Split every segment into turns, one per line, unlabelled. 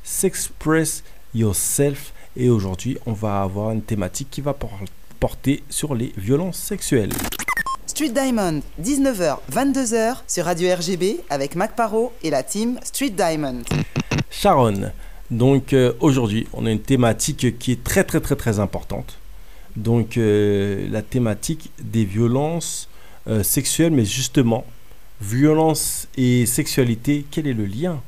s'express yourself. Et aujourd'hui, on va avoir une thématique qui va porter sur les violences sexuelles.
Street Diamond, 19h, 22h sur Radio RGB avec Mac Parot et la team Street Diamond.
Sharon, donc aujourd'hui, on a une thématique qui est très importante. Donc la thématique des violences sexuelles, mais justement, violence et sexualité, quel est le lien ?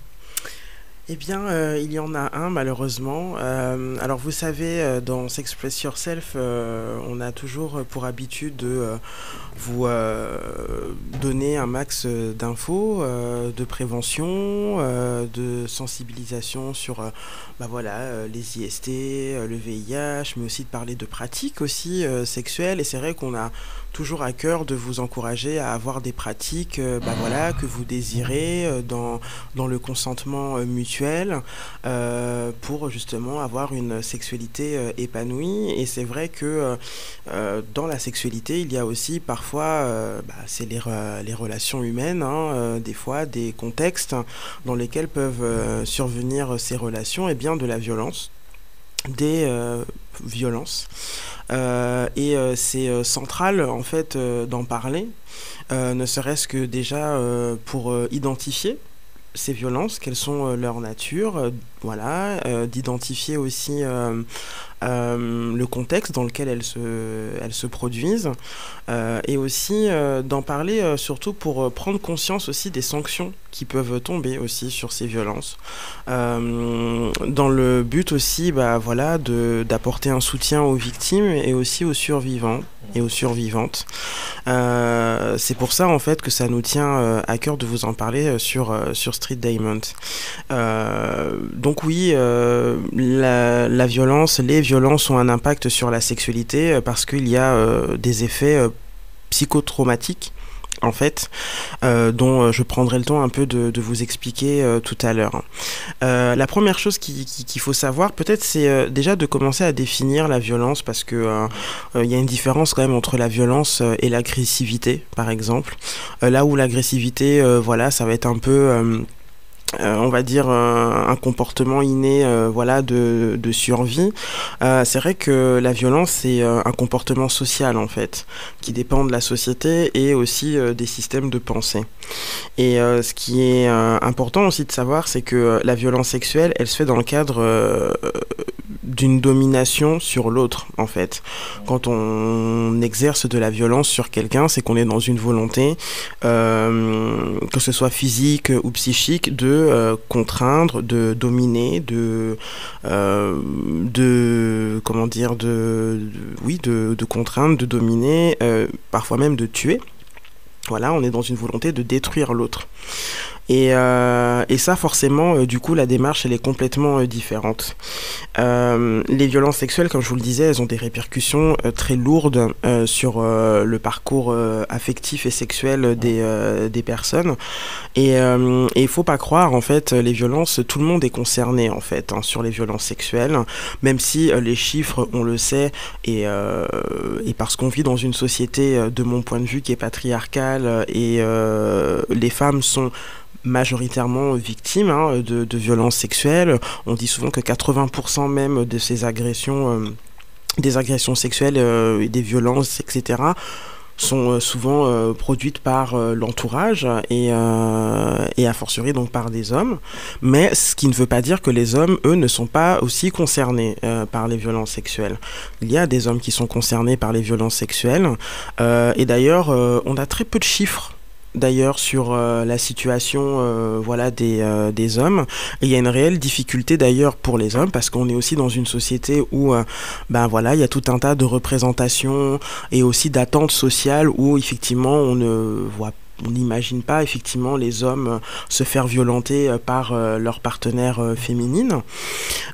Eh bien, il y en a un malheureusement. Alors vous savez, dans S'Express Yourself, on a toujours pour habitude de vous donner un max d'infos, de prévention, de sensibilisation sur les IST, le VIH, mais aussi de parler de pratiques aussi sexuelles. Et c'est vrai qu'on a toujours à cœur de vous encourager à avoir des pratiques que vous désirez dans le consentement mutuel pour justement avoir une sexualité épanouie. Et c'est vrai que dans la sexualité, il y a aussi parfois, c'est les relations humaines, des fois des contextes dans lesquels peuvent survenir ces relations, et bien de la violence, des violences. C'est central en fait d'en parler, ne serait-ce que déjà pour identifier ces violences, quelles sont leur nature, d'identifier aussi le contexte dans lequel elles se produisent, et aussi d'en parler surtout pour prendre conscience aussi des sanctions qui peuvent tomber aussi sur ces violences, dans le but aussi d'apporter un soutien aux victimes et aussi aux survivants et aux survivantes. C'est pour ça en fait que ça nous tient à cœur de vous en parler sur Street Diamond. Donc oui, la violence, les violences ont un impact sur la sexualité parce qu'il y a des effets psychotraumatiques en fait, dont je prendrai le temps un peu de vous expliquer tout à l'heure. La première chose qu'il faut savoir, peut-être, c'est déjà de commencer à définir la violence, parce que il y a une différence quand même entre la violence et l'agressivité, par exemple. Là où l'agressivité, ça va être un peu... on va dire un comportement inné de survie. C'est vrai que la violence, c'est un comportement social en fait, qui dépend de la société et aussi des systèmes de pensée. Et ce qui est important aussi de savoir, c'est que la violence sexuelle, elle se fait dans le cadre d'une domination sur l'autre en fait. Quand on exerce de la violence sur quelqu'un, c'est qu'on est dans une volonté, que ce soit physique ou psychique, de contraindre, de dominer, de contraindre, de dominer, parfois même de tuer. Voilà, on est dans une volonté de détruire l'autre. Et ça, forcément, du coup, la démarche, elle est complètement différente. Les violences sexuelles, comme je vous le disais, elles ont des répercussions très lourdes sur le parcours affectif et sexuel des personnes. Et il faut pas croire, en fait, les violences, tout le monde est concerné, en fait, sur les violences sexuelles, même si les chiffres, on le sait, et parce qu'on vit dans une société, de mon point de vue, qui est patriarcale, et les femmes sont majoritairement victimes de violences sexuelles. On dit souvent que 80% même de ces agressions, des agressions sexuelles et des violences, etc., sont souvent produites par l'entourage et a fortiori donc par des hommes. Mais ce qui ne veut pas dire que les hommes, eux, ne sont pas aussi concernés par les violences sexuelles. Il y a des hommes qui sont concernés par les violences sexuelles. Et d'ailleurs, on a très peu de chiffres d'ailleurs sur la situation des hommes, et il y a une réelle difficulté d'ailleurs pour les hommes, parce qu'on est aussi dans une société où il y a tout un tas de représentations et aussi d'attentes sociales où effectivement on n'imagine pas effectivement les hommes se faire violenter par leur partenaire féminine,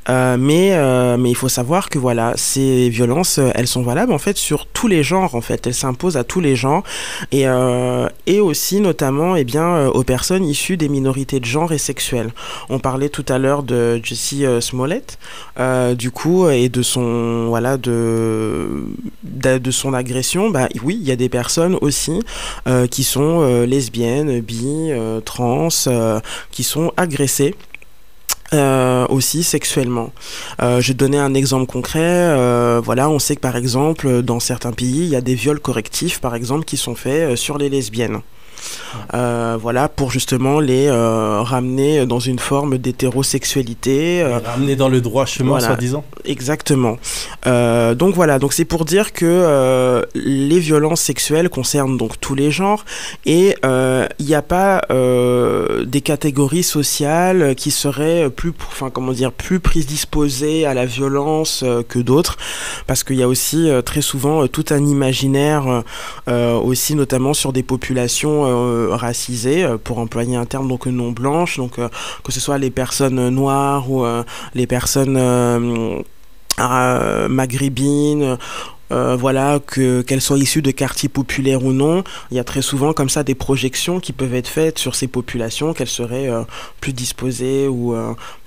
mais il faut savoir que ces violences, elles sont valables en fait sur tous les genres, en fait elles s'imposent à tous les genres, et aussi notamment aux personnes issues des minorités de genre et sexuelles. On parlait tout à l'heure de Jussie Smollett, du coup, et de son de son agression. Oui, il y a des personnes aussi qui sont lesbiennes, bi, trans, qui sont agressées aussi sexuellement. Je vais donner un exemple concret. Voilà, on sait que par exemple, dans certains pays, il y a des viols correctifs, par exemple, qui sont faits sur les lesbiennes. Voilà, pour justement les ramener dans une forme d'hétérosexualité.
Ramener dans le droit chemin,
voilà,
soi-disant.
Exactement. Donc voilà, donc c'est pour dire que les violences sexuelles concernent donc tous les genres et il n'y a pas des catégories sociales qui seraient plus prédisposées à la violence que d'autres, parce qu'il y a aussi très souvent tout un imaginaire aussi, notamment sur des populations racisées, pour employer un terme donc non blanche, donc que ce soit les personnes noires ou les personnes maghrébines, voilà, qu'elles soient issues de quartiers populaires ou non, il y a très souvent comme ça des projections qui peuvent être faites sur ces populations, qu'elles seraient plus disposées ou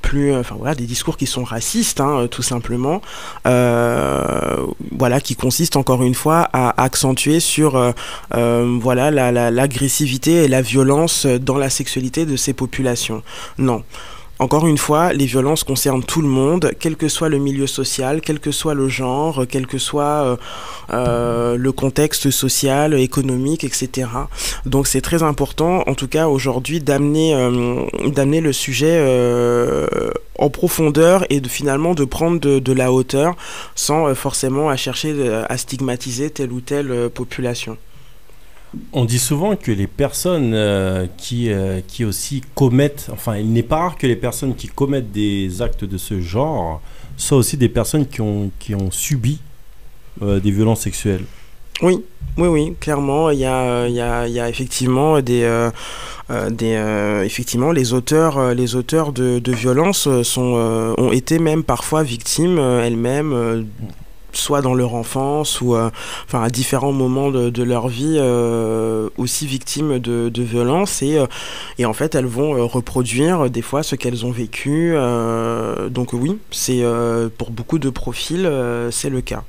plus, enfin voilà, des discours qui sont racistes, hein, tout simplement, voilà, qui consistent encore une fois à accentuer sur voilà, l'agressivité et la violence dans la sexualité de ces populations. Non. Encore une fois, les violences concernent tout le monde, quel que soit le milieu social, quel que soit le genre, quel que soit le contexte social, économique, etc. Donc c'est très important, en tout cas aujourd'hui, d'amener le sujet en profondeur et finalement de prendre de la hauteur sans forcément à chercher à stigmatiser telle ou telle population.
On dit souvent que les personnes qui aussi commettent, enfin il n'est pas rare que les personnes qui commettent des actes de ce genre soient aussi des personnes qui ont subi des violences sexuelles. Oui,
clairement, il y a effectivement effectivement les auteurs de violences ont été même parfois victimes elles-mêmes, soit dans leur enfance ou enfin à différents moments de leur vie, aussi victimes de violences et en fait elles vont reproduire des fois ce qu'elles ont vécu, donc oui, c'est pour beaucoup de profils c'est le cas.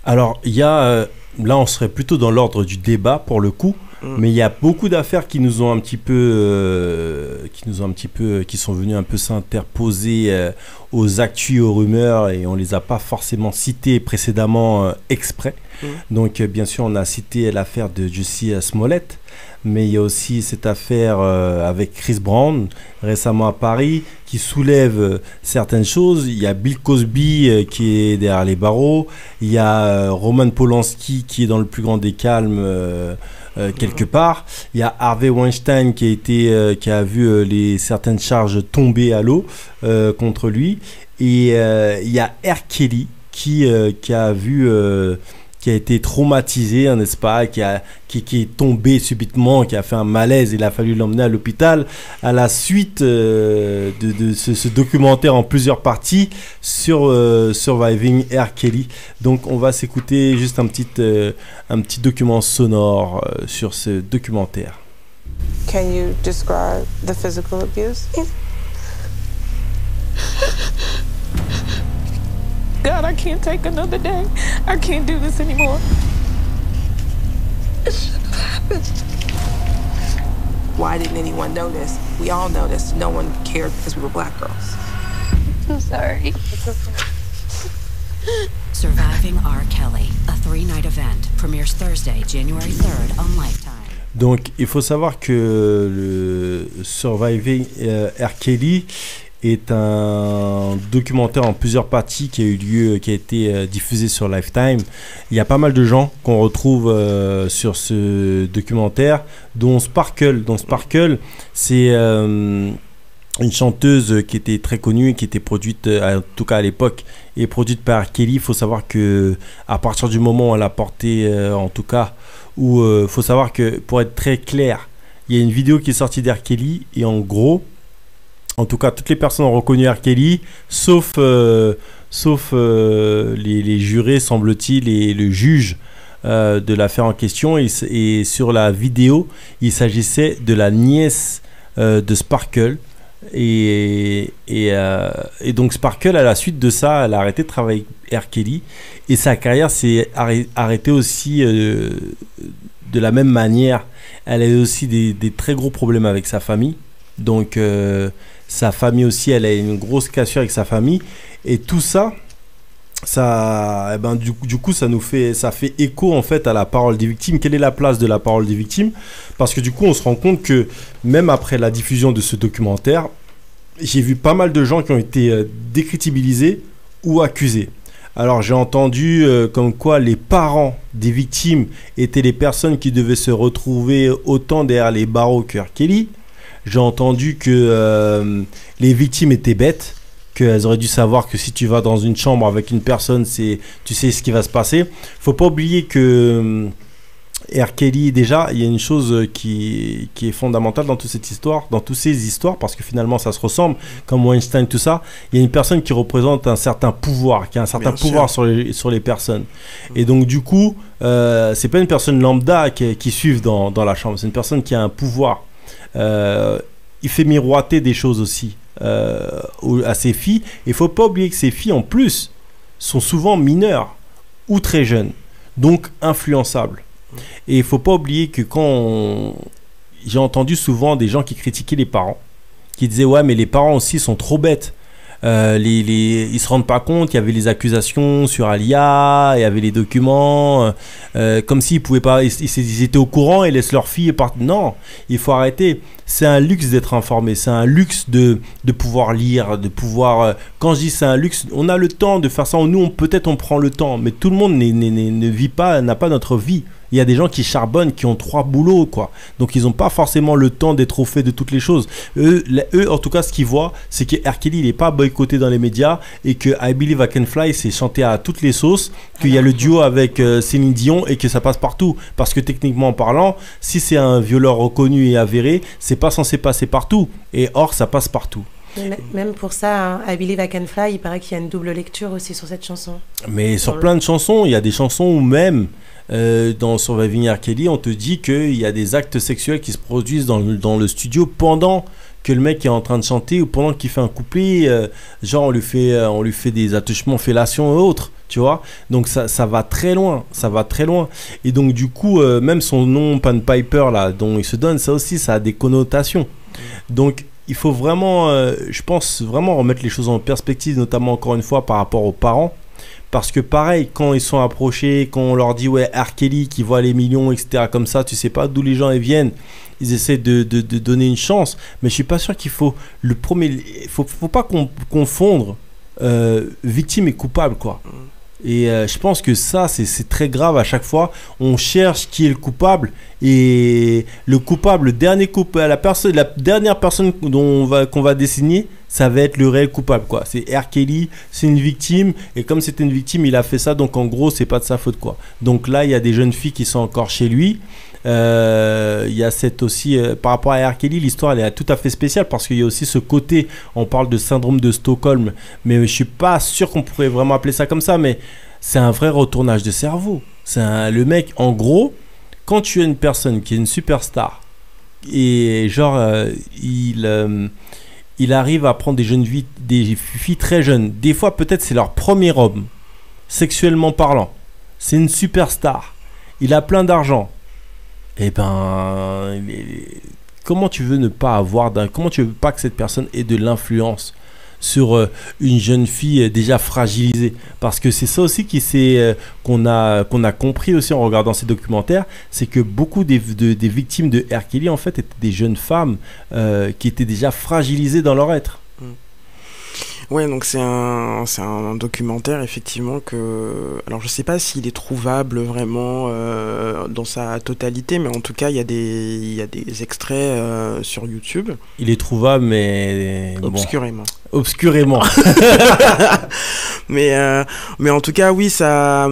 Alors il y a là on serait plutôt dans l'ordre du débat pour le coup. Mais il y a beaucoup d'affaires qui sont venues un peu s'interposer aux actus, aux rumeurs, et on les a pas forcément citées précédemment exprès. Donc bien sûr on a cité l'affaire de Jussie Smollett, mais il y a aussi cette affaire avec Chris Brown récemment à Paris qui soulève certaines choses. Il y a Bill Cosby qui est derrière les barreaux, il y a Roman Polanski qui est dans le plus grand des calmes quelque part. Il y a Harvey Weinstein qui a vu certaines charges tomber à l'eau contre lui. Et il y a R. Kelly qui a été traumatisé, n'est-ce pas, qui est tombé subitement, qui a fait un malaise. Il a fallu l'emmener à l'hôpital à la suite de ce documentaire en plusieurs parties sur Surviving R. Kelly. Donc on va s'écouter juste un petit document sonore sur ce documentaire.
Can you describe the physical abuse? God, I can't take another day. I can't do this anymore. It shouldn't have happened. Why didn't anyone notice? We all noticed. No one cared because we were black girls.
I'm sorry.
It's okay.
Surviving R. Kelly, a 3-night event, premieres Thursday, January 3rd on Lifetime.
Donc, il faut savoir que le Surviving R. Kelly est un documentaire en plusieurs parties qui a été diffusé sur Lifetime. Il y a pas mal de gens qu'on retrouve sur ce documentaire, dont Sparkle. C'est une chanteuse qui était très connue, qui était produite, en tout cas à l'époque, et produite par R. Kelly. Il faut savoir que à partir du moment où elle a porté, en tout cas, faut savoir que, pour être très clair, il y a une vidéo qui est sortie d'R. Kelly, et en gros, en tout cas, toutes les personnes ont reconnu R. Kelly, sauf les jurés, semble-t-il, et le juge de l'affaire en question. Et sur la vidéo, il s'agissait de la nièce de Sparkle. Et donc Sparkle, à la suite de ça, elle a arrêté de travailler avec R. Kelly. Et sa carrière s'est arrêtée aussi de la même manière. Elle a eu aussi des très gros problèmes avec sa famille. Donc Sa famille aussi, elle a une grosse cassure avec sa famille. Et tout ça, eh ben, du coup, ça fait écho en fait à la parole des victimes. Quelle est la place de la parole des victimes? Parce que du coup, on se rend compte que même après la diffusion de ce documentaire, j'ai vu pas mal de gens qui ont été décrédibilisés ou accusés. Alors j'ai entendu comme quoi les parents des victimes étaient les personnes qui devaient se retrouver autant derrière les barreaux que R. Kelly. J'ai entendu que les victimes étaient bêtes, qu'elles auraient dû savoir que si tu vas dans une chambre avec une personne, tu sais ce qui va se passer. Faut pas oublier que R. Kelly, déjà, il y a une chose qui est fondamentale dans toute cette histoire, dans toutes ces histoires, parce que finalement ça se ressemble, comme Weinstein, tout ça. Il y a une personne qui représente un certain pouvoir, qui a un certain pouvoir sur les personnes. Et donc du coup, c'est pas une personne lambda qui suit dans la chambre, c'est une personne qui a un pouvoir. Il fait miroiter des choses aussi à ses filles. Il faut pas oublier que ces filles, en plus, sont souvent mineures ou très jeunes, donc influençables. Et il ne faut pas oublier que j'ai entendu souvent des gens qui critiquaient les parents, qui disaient ouais mais les parents aussi sont trop bêtes, ils ne se rendent pas compte, il y avait les accusations sur Alia, il y avait les documents, comme s'ils pouvaient pas, ils étaient au courant et laissent leur fille partir. Non, il faut arrêter. C'est un luxe d'être informé, c'est un luxe de pouvoir lire, de pouvoir... quand je dis c'est un luxe, on a le temps de faire ça, nous peut-être on prend le temps, mais tout le monde ne vit pas, n'a pas notre vie. Il y a des gens qui charbonnent, qui ont 3 boulots, quoi. Donc, ils n'ont pas forcément le temps d'être au fait de toutes les choses. Eux, en tout cas, ce qu'ils voient, c'est que R. Kelly, il n'est pas boycotté dans les médias et que I Believe I Can Fly, c'est chanté à toutes les sauces, qu'il y a le duo avec Céline Dion et que ça passe partout. Parce que techniquement parlant, si c'est un violeur reconnu et avéré, c'est pas censé passer partout. Et or, ça passe partout.
Même pour ça, hein, I Believe I Can Fly, il paraît qu'il y a une double lecture aussi sur cette chanson.
Mais sur plein de chansons, il y a des chansons où même... dans Surviving R. Kelly, on te dit qu'il y a des actes sexuels qui se produisent dans le studio pendant que le mec est en train de chanter ou pendant qu'il fait un couplet, genre on lui fait des attouchements, fellations et autres, tu vois. Donc ça va très loin, ça va très loin. Et donc du coup, même son nom Pan Piper là, dont il se donne, ça aussi, ça a des connotations. Donc il faut vraiment, je pense vraiment remettre les choses en perspective, notamment encore une fois par rapport aux parents. Parce que pareil, quand ils sont approchés, quand on leur dit ouais R. Kelly qui voit les millions, etc. comme ça, tu sais pas d'où les gens ils viennent. Ils essaient de donner une chance. Mais je suis pas sûr qu'il faut le premier. Faut pas confondre victime et coupable, quoi. Et je pense que ça, c'est très grave à chaque fois. On cherche qui est le coupable. Et le coupable, la dernière personne qu'on va désigner, ça va être le réel coupable, quoi. C'est R. Kelly, c'est une victime. Et comme c'était une victime, il a fait ça. Donc en gros, c'est pas de sa faute, quoi. Donc là, il y a des jeunes filles qui sont encore chez lui. Il y a cette aussi, par rapport à R. Kelly, l'histoire elle est tout à fait spéciale parce qu'il y a aussi ce côté, on parle de syndrome de Stockholm, mais je suis pas sûr qu'on pourrait vraiment appeler ça comme ça, mais c'est un vrai retournage de cerveau. Le mec, en gros, quand tu as une personne qui est une superstar et genre il arrive à prendre des filles très jeunes, des fois peut-être c'est leur premier homme, sexuellement parlant, c'est une superstar, il a plein d'argent. Eh ben, comment tu veux comment tu veux pas que cette personne ait de l'influence sur une jeune fille déjà fragilisée? Parce que c'est ça aussi qu'on a compris aussi en regardant ces documentaires, c'est que beaucoup des victimes de R. Kelly en fait étaient des jeunes femmes qui étaient déjà fragilisées dans leur être.
Ouais, donc c'est un documentaire effectivement alors je sais pas s'il est trouvable vraiment dans sa totalité, mais en tout cas il y a des extraits sur YouTube.
Il est trouvable, mais
obscurément.
Bon. Obscurément.
mais en tout cas oui, ça.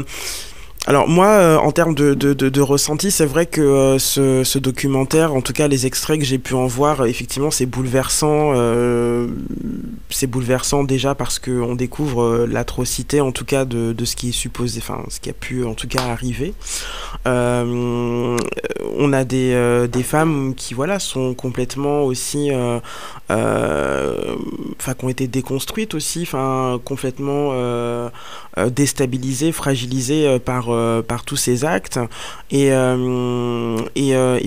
Alors moi, en termes de ressenti, c'est vrai que ce documentaire, en tout cas les extraits que j'ai pu en voir, effectivement c'est bouleversant. C'est bouleversant déjà parce qu'on découvre l'atrocité en tout cas de ce qui est supposé, enfin ce qui a pu en tout cas arriver. on a des femmes qui voilà sont complètement aussi qui ont été déconstruites aussi, enfin complètement déstabilisées, fragilisées par tous ces actes et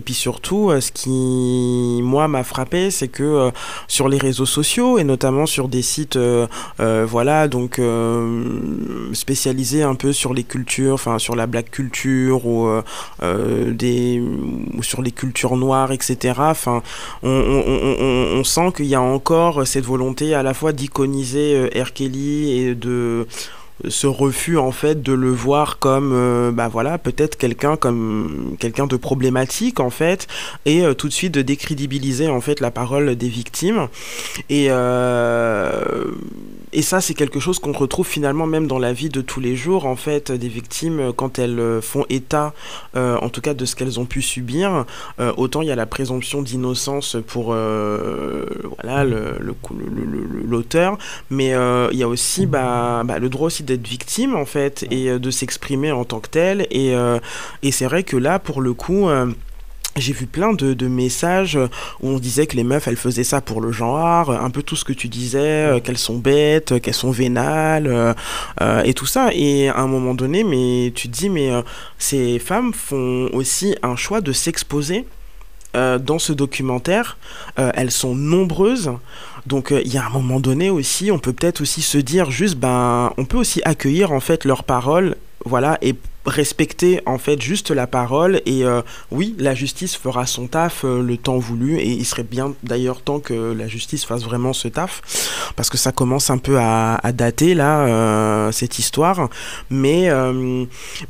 puis surtout ce qui moi m'a frappé, c'est que sur les réseaux sociaux et notamment sur des sites spécialisés un peu sur les cultures, enfin sur la black culture ou sur les cultures noires, etc. Enfin, on sent qu'il y a encore cette volonté à la fois d'iconiser R. Kelly et de ce refus en fait de le voir comme peut-être quelqu'un de problématique en fait, et tout de suite de décrédibiliser en fait la parole des victimes et ça c'est quelque chose qu'on retrouve finalement même dans la vie de tous les jours en fait, des victimes quand elles font état en tout cas de ce qu'elles ont pu subir, autant il y a la présomption d'innocence pour l'auteur, mais il y a aussi le droit aussi d'être victime en fait et de s'exprimer en tant que tel, et c'est vrai que là pour le coup j'ai vu plein de messages où on disait que les meufs elles faisaient ça pour le genre, un peu tout ce que tu disais, qu'elles sont bêtes, qu'elles sont vénales et tout ça, et à un moment donné mais tu te dis ces femmes font aussi un choix de s'exposer dans ce documentaire, elles sont nombreuses. Donc il y a un moment donné aussi, on peut peut-être aussi se dire juste, on peut aussi accueillir en fait leurs paroles, voilà, et respecter en fait juste la parole, et oui, la justice fera son taf le temps voulu, et il serait bien d'ailleurs temps que la justice fasse vraiment ce taf, parce que ça commence un peu à dater là, cette histoire, mais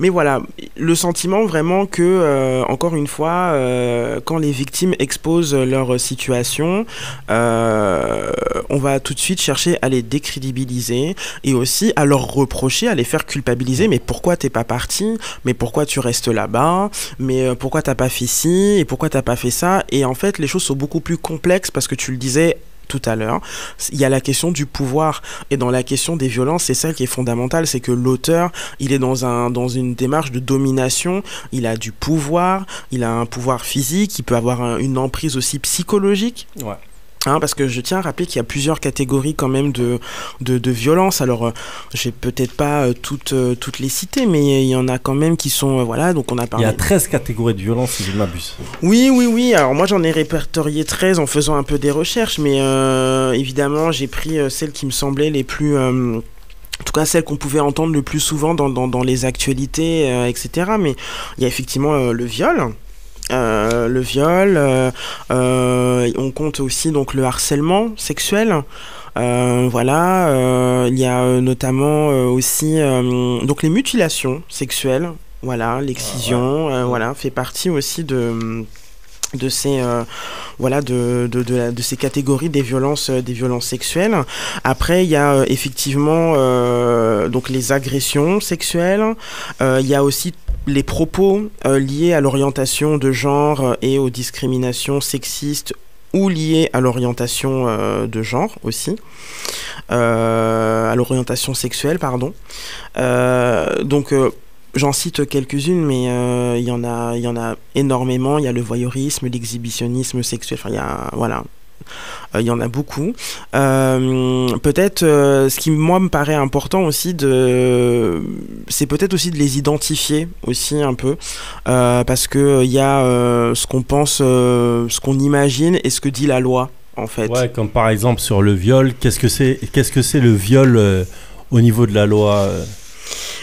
voilà, le sentiment vraiment que encore une fois quand les victimes exposent leur situation, on va tout de suite chercher à les décrédibiliser et aussi à leur reprocher, à les faire culpabiliser. Mais pourquoi t'es pas parti ? Mais pourquoi tu restes là-bas ? Mais pourquoi t'as pas fait ci ? Et pourquoi t'as pas fait ça ? Et en fait, les choses sont beaucoup plus complexes parce que tu le disais tout à l'heure, il y a la question du pouvoir, et dans la question des violences, c'est ça qui est fondamental, c'est que l'auteur, il est dans une démarche de domination, il a du pouvoir, il a un pouvoir physique, il peut avoir une emprise aussi psychologique. Ouais. Parce que je tiens à rappeler qu'il y a plusieurs catégories quand même de violence. Alors, je vais peut-être pas toutes les citer, mais il y en a quand même qui sont... donc on a parlé...
Il y a 13 catégories de violence, si je ne m'abuse.
Oui. Alors moi, j'en ai répertorié 13 en faisant un peu des recherches, mais évidemment, j'ai pris celles qui me semblaient les plus... en tout cas, celles qu'on pouvait entendre le plus souvent dans les actualités, etc. Mais il y a effectivement le viol. On compte aussi donc le harcèlement sexuel, il y a notamment aussi donc les mutilations sexuelles, l'excision, fait partie aussi de ces de ces catégories des violences sexuelles. Après il y a effectivement donc les agressions sexuelles, il y a aussi les propos liés à l'orientation de genre et aux discriminations sexistes ou liées à l'orientation de genre aussi, à l'orientation sexuelle, pardon. J'en cite quelques-unes, mais il y en a énormément. Il y a le voyeurisme, l'exhibitionnisme sexuel, il y en a beaucoup. Peut-être ce qui moi me paraît important aussi c'est peut-être aussi de les identifier aussi un peu, parce que il y a ce qu'on pense, ce qu'on imagine et ce que dit la loi en fait.
Ouais, comme par exemple sur le viol, qu'est-ce que c'est le viol au niveau de la loi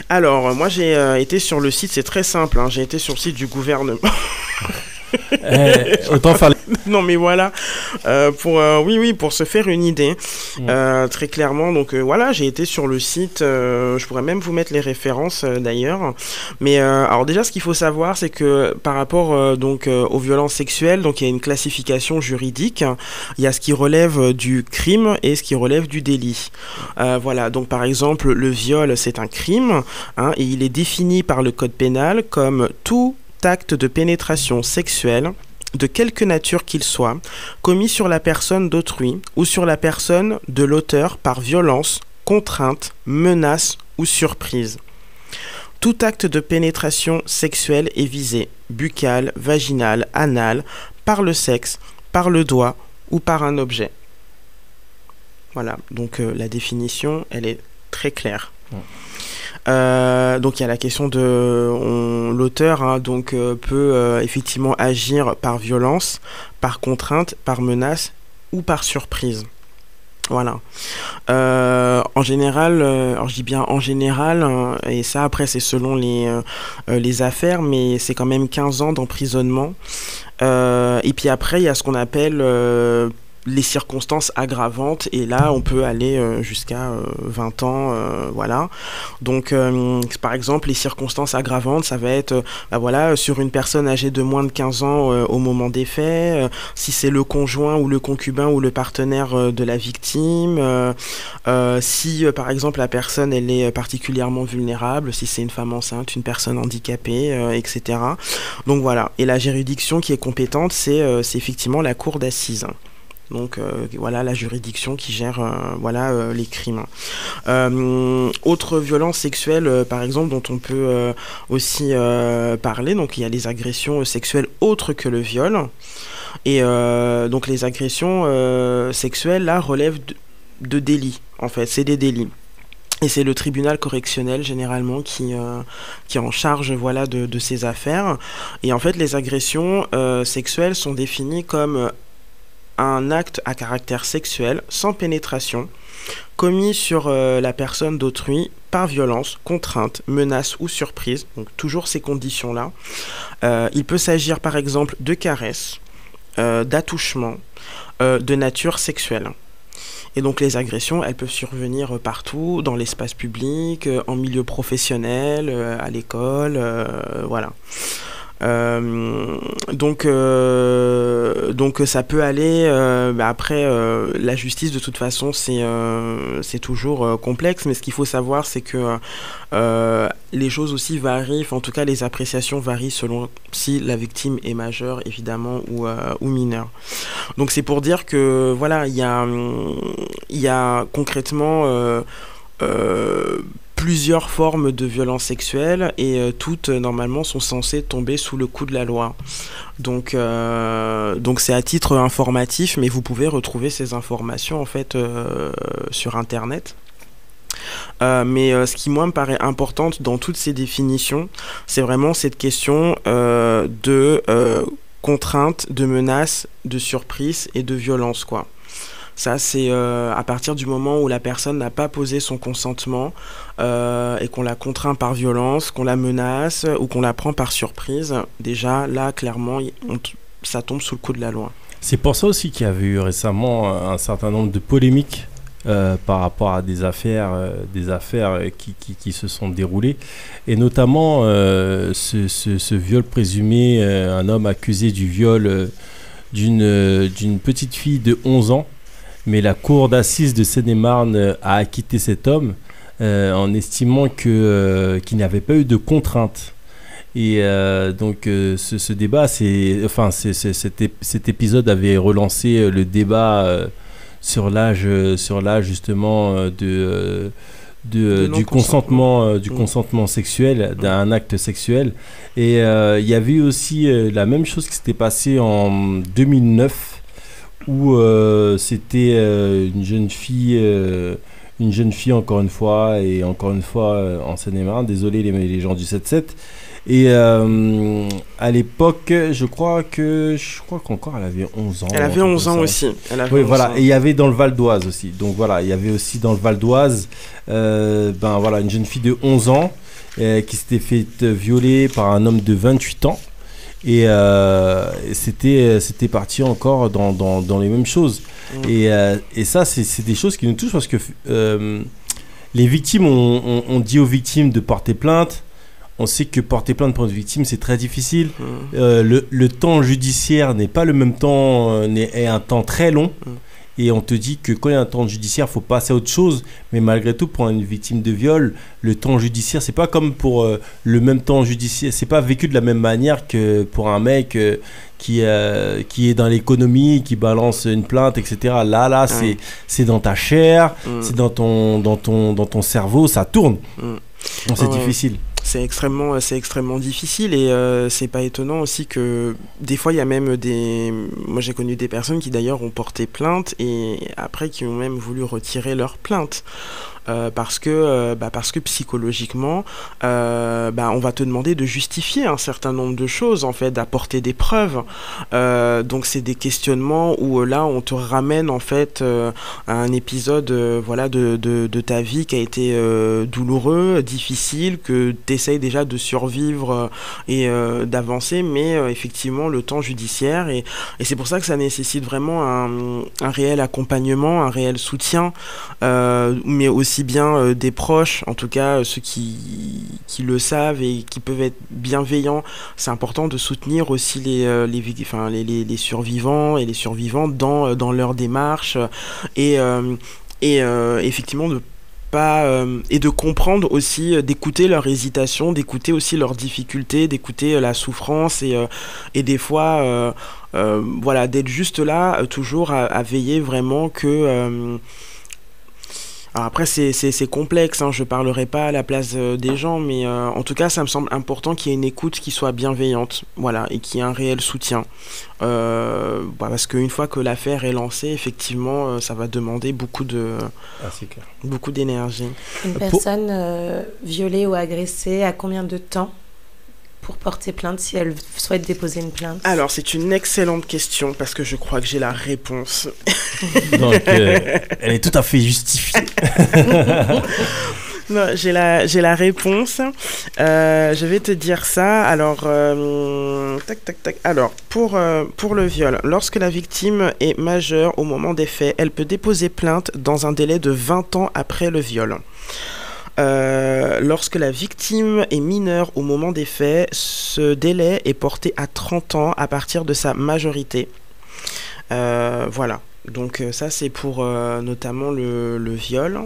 Alors moi j'ai été sur le site, c'est très simple, j'ai été sur le site du gouvernement.
Autant faire
non mais voilà, pour se faire une idée, très clairement. Donc j'ai été sur le site, je pourrais même vous mettre les références d'ailleurs, mais alors déjà ce qu'il faut savoir, c'est que par rapport aux violences sexuelles, donc il y a une classification juridique, il y a ce qui relève du crime et ce qui relève du délit. Donc par exemple le viol c'est un crime, et il est défini par le code pénal comme tout acte de pénétration sexuelle de quelque nature qu'il soit, commis sur la personne d'autrui ou sur la personne de l'auteur par violence, contrainte, menace ou surprise. Tout acte de pénétration sexuelle est visé, buccal, vaginal, anal, par le sexe, par le doigt ou par un objet. Voilà, donc la définition, elle est très claire. Donc il y a la question de l'auteur, hein, donc peut effectivement agir par violence, par contrainte, par menace ou par surprise. Voilà. En général, alors je dis bien en général, hein, et ça après c'est selon les affaires, mais c'est quand même 15 ans d'emprisonnement. Et puis après il y a ce qu'on appelle les circonstances aggravantes, et là on peut aller jusqu'à 20 ans, voilà. Donc par exemple les circonstances aggravantes, ça va être voilà, sur une personne âgée de moins de 15 ans au moment des faits, si c'est le conjoint ou le concubin ou le partenaire de la victime, si par exemple la personne elle est particulièrement vulnérable, si c'est une femme enceinte, une personne handicapée, etc. Donc voilà, et la juridiction qui est compétente, c'est effectivement la cour d'assises. Donc voilà la juridiction qui gère les crimes. Autre violence sexuelle par exemple dont on peut aussi parler, donc il y a les agressions sexuelles autres que le viol, et donc les agressions sexuelles là relèvent de délits, en fait c'est des délits. Et c'est le tribunal correctionnel généralement qui est en charge voilà, de ces affaires. Et en fait les agressions sexuelles sont définies comme un acte à caractère sexuel sans pénétration commis sur la personne d'autrui par violence, contrainte, menace ou surprise, donc toujours ces conditions-là. Il peut s'agir par exemple de caresses, d'attouchements, de nature sexuelle. Et donc les agressions, elles peuvent survenir partout, dans l'espace public, en milieu professionnel, à l'école, voilà. Donc ça peut aller après la justice de toute façon c'est toujours complexe, mais ce qu'il faut savoir c'est que les choses aussi varient, enfin, en tout cas les appréciations varient selon si la victime est majeure évidemment ou mineure. Donc c'est pour dire que voilà il y a concrètement plusieurs formes de violences sexuelles et toutes normalement sont censées tomber sous le coup de la loi. Donc c'est à titre informatif, mais vous pouvez retrouver ces informations en fait sur internet. Mais ce qui moi me paraît importante dans toutes ces définitions, c'est vraiment cette question de contrainte, de menace, de surprise et de violence quoi. Ça, c'est à partir du moment où la personne n'a pas posé son consentement et qu'on la contraint par violence, qu'on la menace ou qu'on la prend par surprise, déjà, là, clairement, ça tombe sous le coup de la loi.
C'est pour ça aussi qu'il y avait eu récemment un certain nombre de polémiques par rapport à des affaires qui se sont déroulées. Et notamment ce viol présumé, un homme accusé du viol d'une petite fille de 11 ans. Mais la cour d'assises de Seine-et-Marne a acquitté cet homme en estimant qu'il n'y avait pas eu de contrainte. Et donc ce débat, cet épisode avait relancé le débat sur l'âge justement du consentement sexuel, d'un acte sexuel. Et il y avait eu aussi la même chose qui s'était passée en 2009. Où c'était une jeune fille encore une fois en Seine-et-Marne, désolé les gens du 7-7. Et à l'époque, je crois qu'encore elle avait 11 ans.
Elle avait 11 ans aussi.
Oui, voilà. Et il y avait dans le Val d'Oise aussi. Donc voilà, il y avait aussi dans le Val d'Oise, une jeune fille de 11 ans qui s'était fait violer par un homme de 28 ans. Et c'était parti encore dans les mêmes choses. Et ça, c'est des choses qui nous touchent parce que les victimes, on dit aux victimes de porter plainte. On sait que porter plainte pour une victime, c'est très difficile. Le temps judiciaire n'est pas le même temps, est un temps très long. Et on te dit que quand il y a un temps judiciaire, il faut passer à autre chose. Mais malgré tout, pour une victime de viol, le temps judiciaire, c'est pas comme pour le même temps judiciaire. C'est pas vécu de la même manière que pour un mec qui est dans l'économie, qui balance une plainte, etc. Là, c'est dans ta chair, c'est dans ton cerveau, ça tourne. Donc c'est difficile.
c'est extrêmement difficile et c'est pas étonnant aussi que des fois il y a même moi j'ai connu des personnes qui d'ailleurs ont porté plainte et après qui ont même voulu retirer leur plainte. Parce que psychologiquement, on va te demander de justifier un certain nombre de choses, en fait, d'apporter des preuves. Donc c'est des questionnements où là on te ramène en fait à un épisode de ta vie qui a été douloureux, difficile, que tu essayes déjà de survivre et d'avancer, mais effectivement le temps judiciaire et c'est pour ça que ça nécessite vraiment un réel accompagnement, un réel soutien, mais aussi bien des proches, en tout cas ceux qui le savent et qui peuvent être bienveillants. C'est important de soutenir aussi les survivants et les survivantes dans leur démarche et effectivement de pas et de comprendre aussi, d'écouter leur hésitation, d'écouter aussi leurs difficultés, d'écouter la souffrance et des fois d'être juste là toujours à veiller vraiment que alors après c'est complexe, hein, je parlerai pas à la place des gens, mais en tout cas ça me semble important qu'il y ait une écoute qui soit bienveillante, voilà, et qu'il y ait un réel soutien, parce qu'une fois que l'affaire est lancée, effectivement ça va demander beaucoup d'énergie.
Une personne violée ou agressée, à combien de temps pour porter plainte si elle souhaite déposer une plainte? Alors, c'est une excellente question parce que je crois que j'ai la réponse.
Donc, elle est tout à fait justifiée.
Non, j'ai la réponse. Je vais te dire ça. Alors, Alors, pour le viol, lorsque la victime est majeure au moment des faits, elle peut déposer plainte dans un délai de 20 ans après le viol. Lorsque la victime est mineure au moment des faits, ce délai est porté à 30 ans à partir de sa majorité. Voilà. Donc ça c'est pour notamment le viol.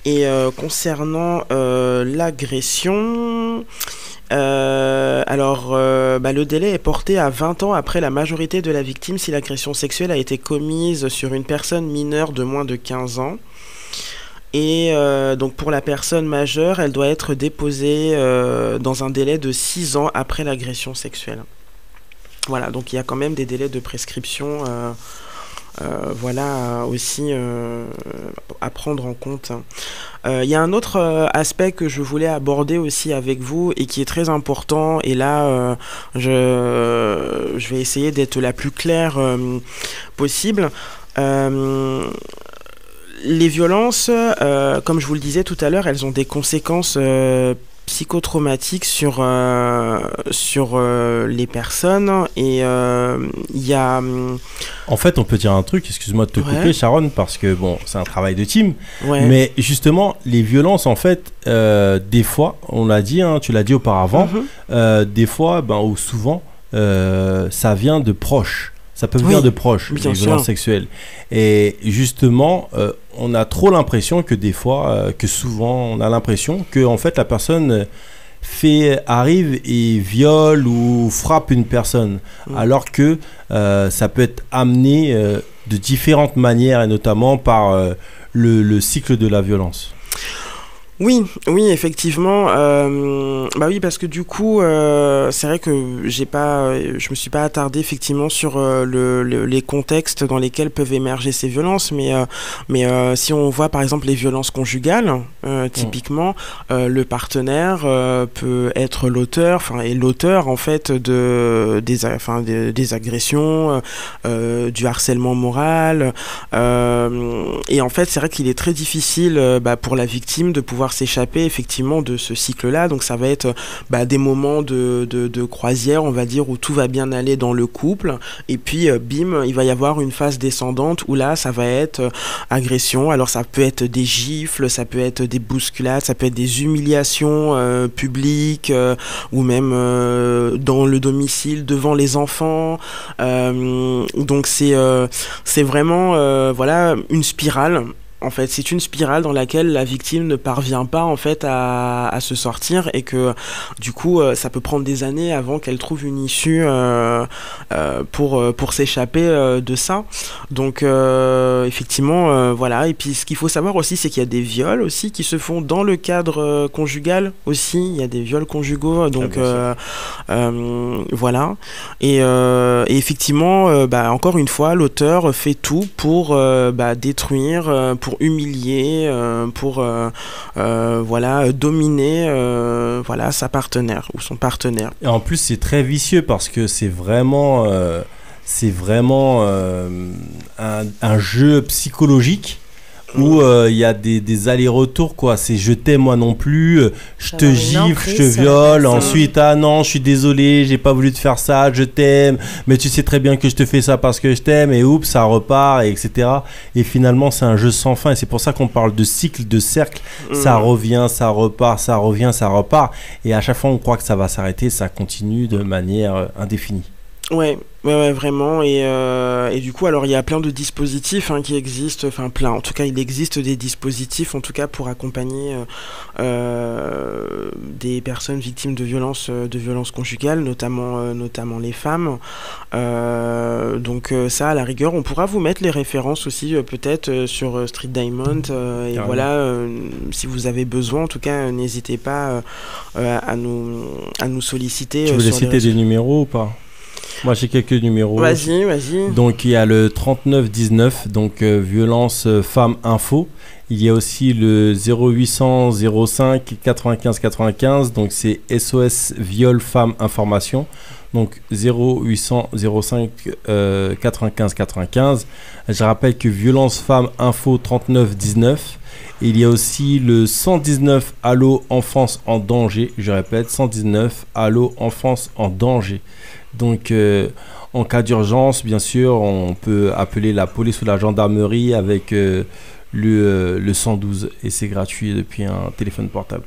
Et concernant l'agression, le délai est porté à 20 ans après la majorité de la victime si l'agression sexuelle a été commise sur une personne mineure de moins de 15 ans. Et donc pour la personne majeure, elle doit être déposée dans un délai de 6 ans après l'agression sexuelle. Voilà, donc il y a quand même des délais de prescription aussi à prendre en compte. Il y a un autre aspect que je voulais aborder aussi avec vous et qui est très important, et là je vais essayer d'être la plus claire possible. Les violences, comme je vous le disais tout à l'heure, elles ont des conséquences psychotraumatiques sur les personnes et il y a...
En fait, on peut dire un truc, excuse-moi de te couper, Sharon, parce que bon, c'est un travail de team, mais justement, les violences, en fait, des fois, on l'a dit, hein, tu l'as dit auparavant, des fois, ou souvent, ça vient de proches. Ça peut venir de proches, les violences sexuelles. Et justement, on a trop l'impression que des fois, que souvent, on a l'impression que en fait, la personne arrive et viole ou frappe une personne, alors que ça peut être amené de différentes manières, et notamment par le cycle de la violence.
Oui, effectivement. Oui, parce que du coup, c'est vrai que je me suis pas attardé effectivement sur les contextes dans lesquels peuvent émerger ces violences, mais si on voit par exemple les violences conjugales, typiquement, le partenaire peut être l'auteur en fait des agressions, du harcèlement moral, et en fait c'est vrai qu'il est très difficile pour la victime de pouvoir s'échapper effectivement de ce cycle-là. Donc ça va être des moments de croisière, on va dire, où tout va bien aller dans le couple, et puis bim, il va y avoir une phase descendante où là ça va être agression. Alors ça peut être des gifles, ça peut être des bousculades, ça peut être des humiliations publiques, ou même dans le domicile devant les enfants. Donc c'est vraiment une spirale. En fait, c'est une spirale dans laquelle la victime ne parvient pas en fait à se sortir et que du coup, ça peut prendre des années avant qu'elle trouve une issue pour s'échapper de ça. Donc, effectivement, voilà. Et puis, ce qu'il faut savoir aussi, c'est qu'il y a des viols aussi qui se font dans le cadre conjugal aussi. Il y a des viols conjugaux. Donc, voilà. Et effectivement, encore une fois, l'auteur fait tout pour détruire, pour humilier, pour dominer sa partenaire ou son partenaire.
Et en plus, c'est très vicieux parce que c'est vraiment un jeu psychologique où il y a des allers-retours, quoi. C'est je t'aime moi non plus, je te gifle, je te viole, ensuite ah non, je suis désolé, j'ai pas voulu te faire ça, je t'aime, mais tu sais très bien que je te fais ça parce que je t'aime, et oups, ça repart, et etc. Et finalement, c'est un jeu sans fin, et c'est pour ça qu'on parle de cycle, de cercle. Ça revient, ça repart, ça revient, ça repart, et à chaque fois, on croit que ça va s'arrêter, ça continue de manière indéfinie.
Ouais, vraiment. Et du coup, alors il y a plein de dispositifs qui existent, enfin plein. En tout cas, il existe des dispositifs, en tout cas pour accompagner des personnes victimes de violences conjugales, notamment les femmes. Donc ça, à la rigueur, on pourra vous mettre les références aussi peut-être sur Street Diamond. Et voilà, si vous avez besoin, en tout cas, n'hésitez pas à nous solliciter.
Tu veux citer des numéros ou pas ? Moi, j'ai quelques numéros.
Vas-y.
Donc, il y a le 3919, donc violence femmes info. Il y a aussi le 0800 05 95 95, donc c'est SOS viol femmes information. Donc 0800 05 95 95. Je rappelle que violence femmes info 3919. Il y a aussi le 119 Allo enfance en danger. Je répète, 119 Allo enfance en danger. Donc, en cas d'urgence, bien sûr, on peut appeler la police ou la gendarmerie avec le 112 et c'est gratuit depuis un téléphone portable.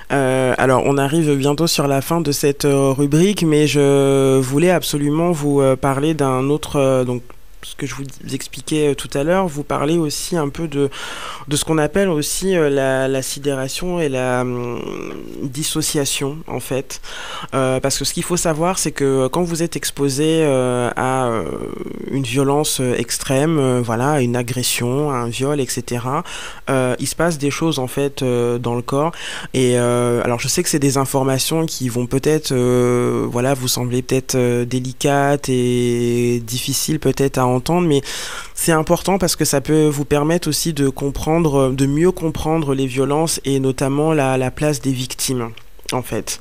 Alors, on arrive bientôt sur la fin de cette rubrique, mais je voulais absolument vous parler d'un autre... ce que je vous expliquais tout à l'heure, vous parlez aussi un peu de ce qu'on appelle aussi la sidération et la dissociation, en fait. Parce que ce qu'il faut savoir, c'est que quand vous êtes exposé à une violence extrême, à une agression, à un viol, etc., il se passe des choses, en fait, dans le corps. Et alors, je sais que c'est des informations qui vont peut-être, vous sembler peut-être délicates et difficiles peut-être à entendre, mais c'est important parce que ça peut vous permettre aussi de mieux comprendre les violences et notamment la place des victimes. En fait.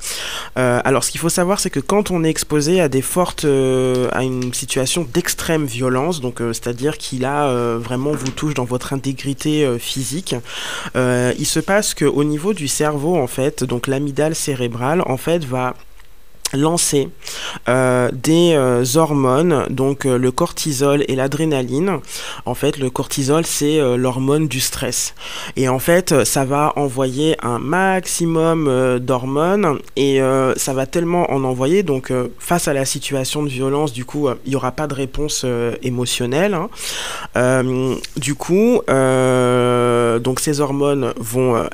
Alors, ce qu'il faut savoir, c'est que quand on est exposé à à une situation d'extrême violence, donc c'est-à-dire qu'il vraiment vous touche dans votre intégrité physique, il se passe qu'au niveau du cerveau, en fait, donc l'amygdale cérébrale, en fait, va lancer des hormones, donc le cortisol et l'adrénaline. En fait, le cortisol, c'est l'hormone du stress. Et en fait, ça va envoyer un maximum d'hormones et ça va tellement en envoyer. Donc, face à la situation de violence, du coup, il n'y aura pas de réponse émotionnelle. Du coup, donc ces hormones vont,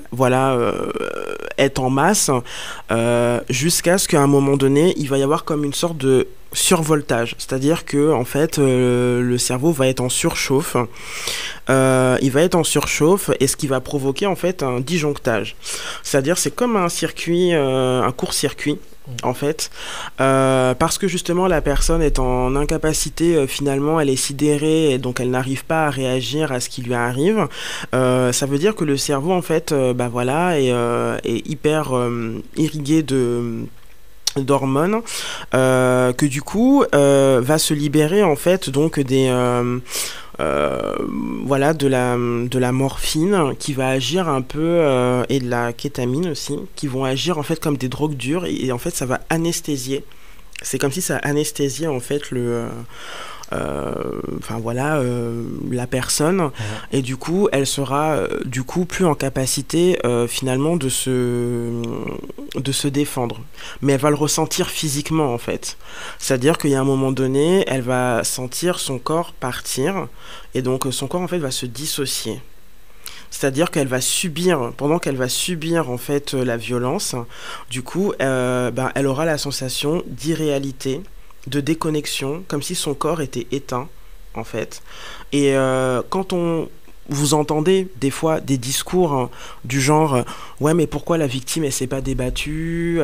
être en masse jusqu'à ce qu'à un moment donné, il va y avoir comme une sorte de survoltage, c'est-à-dire que en fait le cerveau va être en surchauffe, il va être en surchauffe et ce qui va provoquer en fait un disjonctage, c'est-à-dire c'est comme un circuit, un court-circuit en fait, parce que justement la personne est en incapacité, finalement elle est sidérée et donc elle n'arrive pas à réagir à ce qui lui arrive. Ça veut dire que le cerveau en fait est hyper irrigué d'hormones que du coup va se libérer en fait donc de la morphine qui va agir un peu et de la kétamine aussi qui vont agir en fait comme des drogues dures et en fait ça va anesthésier. C'est comme si ça anesthésiait en fait enfin voilà, la personne, et du coup elle sera du coup plus en capacité finalement de se défendre, mais elle va le ressentir physiquement en fait, c'est-à-dire qu'il y a un moment donné elle va sentir son corps partir, et donc son corps en fait va se dissocier. C'est-à-dire qu'elle va subir, pendant qu'elle va subir en fait la violence, du coup, elle aura la sensation d'irréalité, de déconnexion, comme si son corps était éteint, en fait. Et quand vous entendez des fois des discours du genre ouais, mais pourquoi la victime elle s'est pas débattue,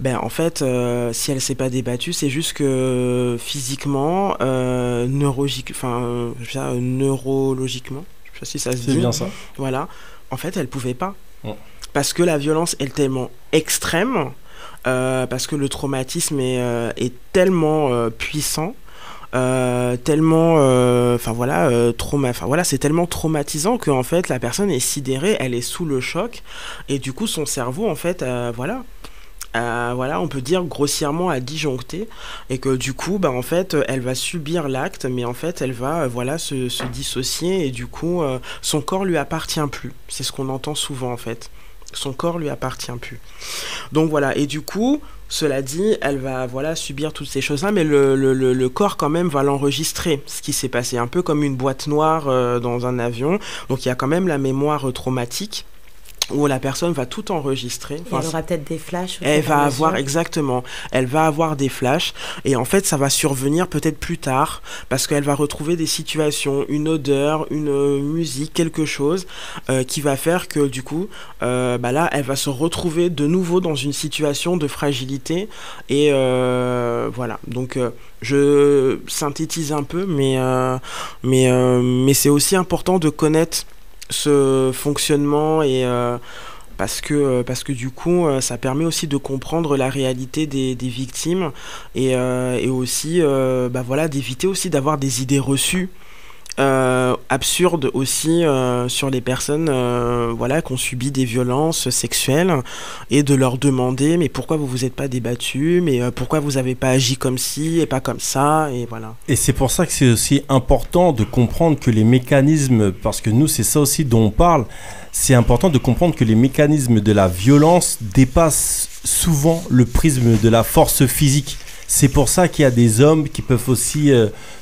en fait si elle s'est pas débattue, c'est juste que physiquement neurologiquement, je sais pas si ça se dit.
C'est bien ça.
Voilà. En fait, elle pouvait pas. Parce que la violence est tellement extrême, parce que le traumatisme est tellement puissant, tellement, c'est tellement traumatisant que en fait la personne est sidérée, elle est sous le choc, et du coup son cerveau en fait, on peut dire grossièrement à disjoncter, et que du coup en fait elle va subir l'acte, mais en fait elle va se dissocier, et du coup son corps lui appartient plus. C'est ce qu'on entend souvent en fait, son corps lui appartient plus. Donc voilà, et du coup cela dit, elle va subir toutes ces choses-là, mais le corps quand même va l'enregistrer, ce qui s'est passé, un peu comme une boîte noire dans un avion. Donc il y a quand même la mémoire traumatique, où la personne va tout enregistrer.
Elle aura peut-être des flashs.
Elle va avoir des flashs, et en fait ça va survenir peut-être plus tard, parce qu'elle va retrouver des situations, une odeur, une musique, quelque chose qui va faire que du coup là elle va se retrouver de nouveau dans une situation de fragilité, et voilà. Donc je synthétise un peu, mais c'est aussi important de connaître ce fonctionnement, et parce que du coup ça permet aussi de comprendre la réalité des victimes, et aussi d'éviter aussi d'avoir des idées reçues absurdes aussi sur les personnes qui ont subi des violences sexuelles, et de leur demander mais pourquoi vous êtes pas débattu, mais pourquoi vous avez pas agi comme ci et pas comme ça, et voilà.
Et c'est pour ça que c'est aussi important de comprendre que les mécanismes, parce que nous c'est ça aussi dont on parle, c'est important de comprendre que les mécanismes de la violence dépassent souvent le prisme de la force physique. C'est pour ça qu'il y a des hommes qui peuvent aussi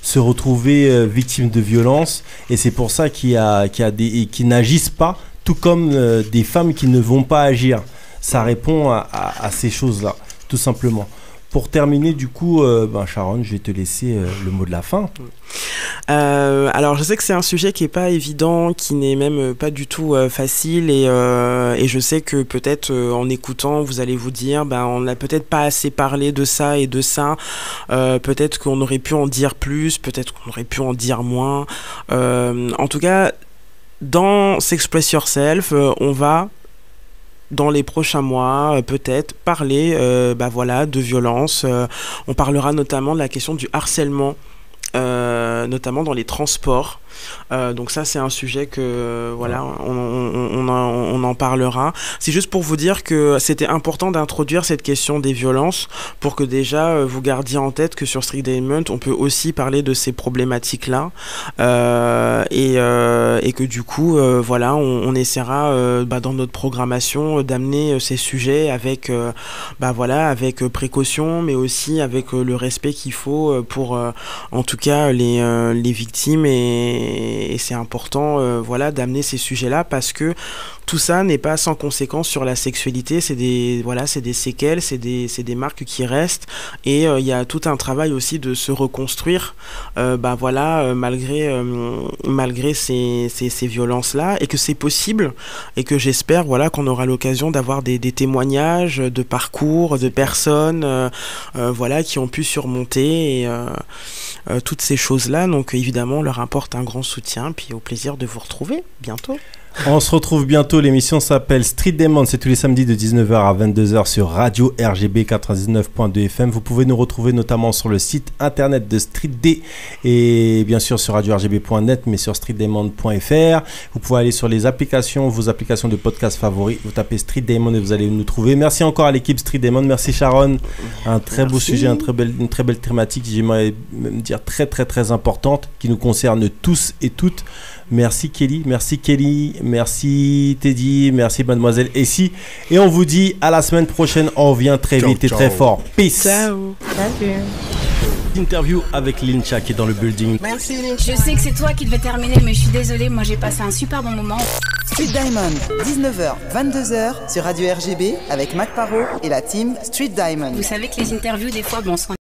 se retrouver victimes de violences, et c'est pour ça qu'il y a qui n'agissent pas, tout comme des femmes qui ne vont pas agir. Ça répond à ces choses-là, tout simplement. Pour terminer, du coup, Sharon, je vais te laisser le mot de la fin.
Alors, je sais que c'est un sujet qui n'est pas évident, qui n'est même pas du tout facile, et je sais que peut-être en écoutant, vous allez vous dire, on n'a peut-être pas assez parlé de ça et de ça, peut-être qu'on aurait pu en dire plus, peut-être qu'on aurait pu en dire moins. En tout cas, dans S'Express Yourself, on va, dans les prochains mois, peut-être parler de violence. On parlera notamment de la question du harcèlement, notamment dans les transports. Donc ça c'est un sujet que on en parlera. C'est juste pour vous dire que c'était important d'introduire cette question des violences, pour que déjà vous gardiez en tête que sur Street Diamond on peut aussi parler de ces problématiques là, et que du coup on essaiera dans notre programmation d'amener ces sujets avec avec précaution, mais aussi avec le respect qu'il faut pour en tout cas les victimes, et c'est important d'amener ces sujets-là, parce que tout ça n'est pas sans conséquence sur la sexualité. C'est des séquelles, c'est des marques qui restent, et il y a tout un travail aussi de se reconstruire malgré ces violences-là, et que c'est possible, et que j'espère qu'on aura l'occasion d'avoir des témoignages de parcours de personnes qui ont pu surmonter toutes ces choses-là. Donc évidemment on leur apporte un grand soutien, puis au plaisir de vous retrouver bientôt.
On se retrouve bientôt. L'émission s'appelle Street Demon. C'est tous les samedis de 19h à 22h sur Radio RGB 99.2 FM. Vous pouvez nous retrouver notamment sur le site internet de Street D et bien sûr sur radio-rgb.net, mais sur streetdemon.fr. Vous pouvez aller sur les applications, vos applications de podcast favoris. Vous tapez Street Demon et vous allez nous trouver. Merci encore à l'équipe Street Demon. Merci Sharon. Un très beau sujet, une très belle thématique, j'aimerais même dire très très très importante, qui nous concerne tous et toutes. Merci Kelly, merci Teddy, merci Mademoiselle Essie. Et on vous dit à la semaine prochaine. On revient très vite et très fort. Peace.
Ciao. Salut.
Interview avec Lincha qui est dans le building.
Merci Lincha. Je sais que c'est toi qui devais terminer, mais je suis désolée, moi j'ai passé un super bon moment.
Street Diamond, 19h, 22h sur Radio RGB avec Mac Paro et la team Street Diamond.
Vous savez que les interviews, des fois, on se rend